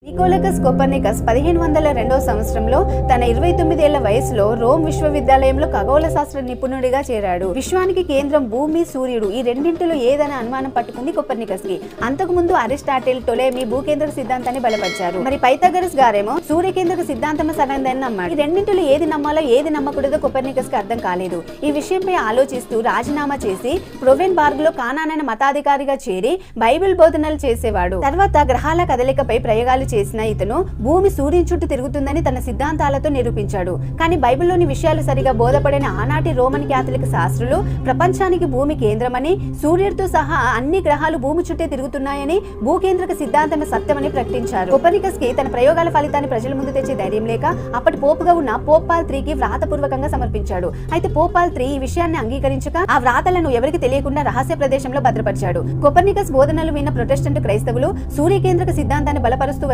నికోలకస్ Copernicus 1502 సంవత్సరంలో తన 29 ఏళ్ల వయసులో రోమ్ విశ్వవిద్యాలయంలో ఖగోళ శాస్త్ర నిపుణుడిగా చేరాడు. విశ్వానికి కేంద్రం భూమి, సూర్యుడు ఈ రెండింటిలో ఏదైనా అనుమానం పట్టుకుంది కోపర్నికస్ కి. అంతకుముందు అరిస్టాటిల్, టొలెమీ భూకేంద్రక సిద్ధాంతాన్ని బలపరిచారు. మరి పైథాగరస్ గారేమో సూర్యకేంద్రక సిద్ధాంతం సరైనదని నమ్మాడు. ఈ రెండింటిలో ఏది నమ్మాలో ఏది నమ్మకూడదో కోపర్నికస్ కి అర్థం కాలేదు. ఈ విషయంపై ఆలోచిస్తూ రాజీనామా చేసి ప్రోవెన్బార్గ్ లో కానానైన మతాధికారిగా చేరి బైబిల్ బోధనలు చేసేవాడు. తర్వాత గ్రహాల కదలికపై ప్రయోగాలు చేసిన ఇతను భూమి సూర్యుని చుట్టూ తిరుగుతుందని తన సిద్ధాంతాలతో నిరూపించాడు. కానీ బైబిల్లోని విషయాలు సరిగా బోధపడిన ఆనాటి రోమన్ క్యాథలిక్ శాస్త్రులు ప్రపంచానికి భూమి కేంద్రమని, సూర్యుడితో సహా అన్ని గ్రహాలు భూమి చుట్టే తిరుగుతున్నాయని, భూకేంద్రక సిద్ధాంతమే సత్యమని ప్రకటించారు. కోపర్నికస్ కి తన ప్రయోగాల ఫలితాన్ని ప్రజల ముందు తెచ్చే ధైర్యం లేక అప్పటి పోపుగా ఉన్న పోప్ పాల్ III వ్రాతపూర్వకంగా సమర్పించాడు. అయితే పోప్ పాల్ III ఈ విషయాన్ని అంగీకరించక ఆ వ్రాతలను ఎవరికి తెలియకుండా రహస్య ప్రదేశంలో భద్రపరిచాడు. కోపర్నికస్ బోధనలు విన్న ప్రొటెస్టెంట్ క్రైస్తవులు సూర్యకేంద్రక సిద్ధాంతాన్ని బలపరుస్తూ